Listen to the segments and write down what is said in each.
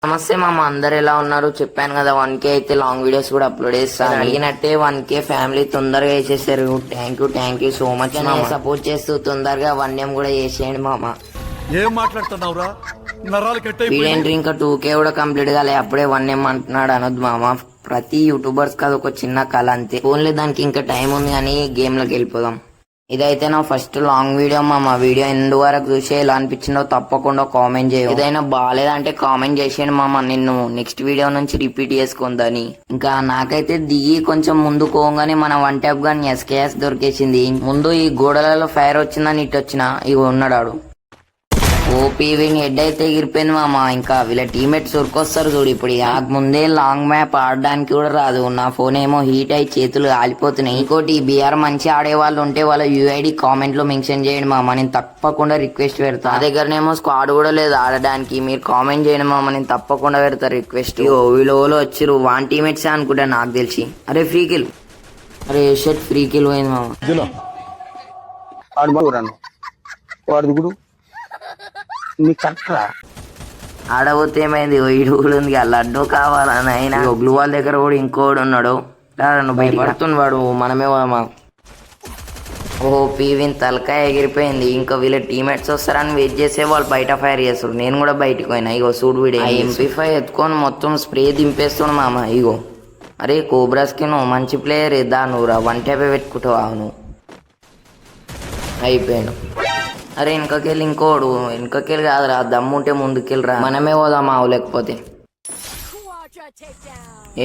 నమస్తే మామ, అందరు ఎలా ఉన్నారు? చెప్పాను కదా 1K అయితే లాంగ్ వీడియోస్ కూడా అప్లోడ్ చేస్తాను. అడిగినట్టే 1K ఫ్యామిలీ తొందరగా వేసేసారు. Thank you so much. Support చేస్తూ తొందరగా 1M కూడా చేసేయండి మామ. ఏం మాట్లాడుతున్నావురా? నరాలు కట్ వీడేంటి ఇంకా 2K కూడా కంప్లీట్ కాలే అప్పుడే 1M అంటున్నాడు అనొద్దు మామ. ప్రతి యూట్యూబర్స్ కాదు ఒక చిన్న కళ అంతే. ఓన్లీ దానికి ఇంకా టైం ఉంది కానీ గేమ్ లోకి వెళ్ళిపోదాం. ఇదైతే నా ఫస్ట్ లాంగ్ వీడియో మామ. వీడియో ఎండ్ వరకు చూసి ఎలా అనిపించిందో తప్పకుండా కామెంట్ చేయ. ఏదైనా బాగాలేదంటే కామెంట్ చేసేయండి మామ, నిన్ను నెక్స్ట్ వీడియో నుంచి రిపీట్ చేసుకుందని. ఇంకా నాకైతే దిగి కొంచెం ముందు పోగానే మన 1 ట్యాప్ గాని SKS దొరికేసింది. ముందు ఈ గోడలలో ఫైర్ వచ్చిందని ఇటు వచ్చిన ఇవి ఉన్నాడు. ఓపీ వీని హెడ్ అయితే ఎగిరిపోయింది మామ. ఇంకా వీళ్ళ టీమేట్స్ ఉరికొస్తారు చూడు. ఇప్పుడు నాకు ముందే లాంగ్ మ్యాప్ ఆడడానికి కూడా రాదు. నా ఫోన్ ఏమో హీట్ అయి చేతులు ఆలిపోతున్నాయి. ఇంకోటి బీఆర్ మంచి ఆడే వాళ్ళు ఉంటే వాళ్ళ UID కామెంట్ లో మెన్షన్ చేయండి మామ, నేను తప్పకుండా రిక్వెస్ట్ పెడతా. నా దగ్గరనేమో స్క్వాడ్ కూడా లేదు ఆడడానికి. మీరు కామెంట్ చేయండి మామ, నేను తప్పకుండా పెడతా రిక్వెస్ట్. వీళ్ళు ఓలో వచ్చిరు 1 టీమేట్స్ అనుకుంటా నాకు తెలిసి. అరే ఫ్రీ కిల్, అరే షట్ ఫ్రీ కిల్ పోయింది మామ. ఆడబోతే ఏమైంది? ఇడు కూడా ఉంది, లడ్డు కావాలని అయినా గ్లూ వాల్ దగ్గర కూడా ఇంకోడు ఉన్నాడు. నువ్వు భయపడుతుంది వాడు మనమే. ఓహో పీవిన్ తలకాయ ఎగిరిపోయింది. ఇంకా వీళ్ళ టీమేట్స్ వస్తారని వెయిట్ చేసే వాళ్ళు బయట ఫైర్ చేస్తారు. నేను కూడా బయటకు పోయినా. ఇగో సూడు వీడే MP5 ఎత్తుకొని మొత్తం స్ప్రే దింపేస్తాను మామ. ఇగో అరే కోబ్రాస్కి నువ్వు మంచి ప్లేయర్ దా, నువ్వు 1 ట్యాప్ పెట్టుకుంటావా నువ్వు? అయిపోయాను. అరే వెనకకెళ్ళి ఇంకోడు, వెనకకెళ్ళి కాదురా, దమ్ముంటే ముందుకెళ్ళిరా, మనమే పోదామా లేకపోతే.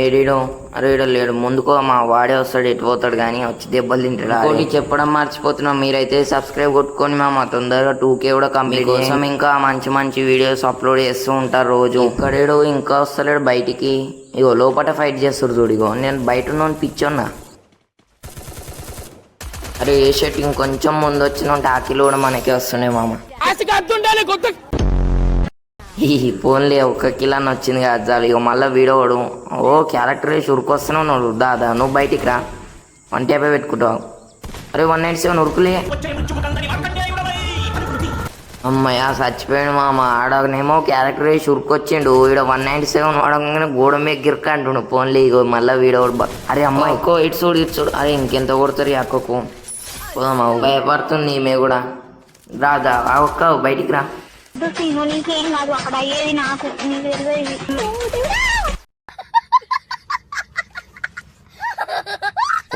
ఏడీడు అరే ఈడ లేడు, ముందుకో మా వాడే వస్తాడు, ఎటు పోతాడు కానీ వచ్చి దెబ్బలు తింటాడు. ఇంకోటి చెప్పడం మర్చిపోతున్నాం, మీరైతే సబ్స్క్రైబ్ కొట్టుకొని మా తొందరగా 2K కూడా కంప్లీట్ కోసం ఇంకా మంచి వీడియోస్ అప్లోడ్ చేస్తూ ఉంటారు రోజు. ఇక్కడేడు ఇంకా వస్తలేడు బయటికి. ఇగో లోపల ఫైట్ చేస్తారు చూడు. ఇగో నేను బయట ఉన్న పిచ్చోన్నా. అరే ఏ షర్ట్ ఇంకొంచెం ముందు వచ్చిన టాకీలు కూడా మనకే వస్తున్నాయి మామ. పోన్లే 1 కిల్ అని వచ్చింది కదా చాలు. ఇక మళ్ళీ వీడోడు ఓ క్యారెక్టర్ వేసి ఉరికొస్తున్నావు నువ్వు. దాదా నువ్వు బయటికి రా, 1 ట్యాప్ పెట్టుకుంటావు. అరే 197 ఉరుకులే. అమ్మయ్య చచ్చిపోయాడు మామ. ఆడనేమో క్యారెక్టర్ వేసి ఉరికొచ్చిండు. ఈడ 197 వాడగానే గోడ మీద గిరక అంటుండు. పోన్లే ఇగో మళ్ళీ వీడోడు. అరే అమ్మ ఎక్కువ ఇటు చూడు. అరే ఇంకెంత కొడతారు ఈ అక్కకు. పోదామా, భయపడుతుంది ఈమె కూడా. రాదా ఆ ఒక్క బయటికి రా.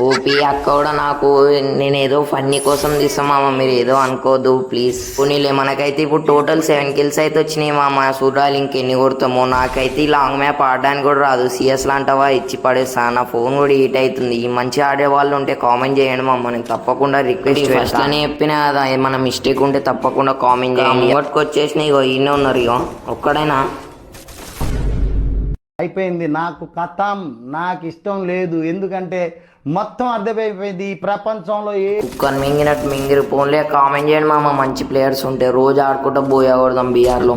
ఓపీ అక్క కూడా నాకు, నేను ఏదో ఫన్నీ కోసం తీస్తామా, మీరు ఏదో అనుకోదు ప్లీజ్. పోనీలే మనకైతే ఇప్పుడు టోటల్ 7 కిల్స్ అయితే వచ్చినాయి మామ. చూడాలి ఇంకెన్ని కొడతామో. నాకైతే లాంగ్ మ్యాప్ ఆడడానికి కూడా రాదు. CS లాంటివా ఇచ్చి పడేస్తా. నా ఫోన్ కూడా హీట్ అవుతుంది. మంచిగా ఆడే వాళ్ళు ఉంటే కామెంట్ చేయండి మామ, నేను తప్పకుండా రిక్వెస్ట్ ఫస్ట్ అని చెప్పినా కదా, ఏమన్నా మిస్టేక్ ఉంటే తప్పకుండా కామెంట్ చేయండి. ఒకటికి వచ్చేసిన ఇగో ఈయన ఉన్నారు. ఇగో ఒక్కడైనా అయిపోయింది. నాకు కథం నాకు ఇష్టం లేదు. ఎందుకంటే మొత్తం అర్థమైపోయింది ఈ ప్రపంచంలో. కుక్కని మింగినట్టు మింగిరి. ఫోన్లే కామెంట్ చేయండి మామ, మంచి ప్లేయర్స్ ఉంటే రోజు ఆడుకుంటూ పోయకూడదాం బీఆర్లో.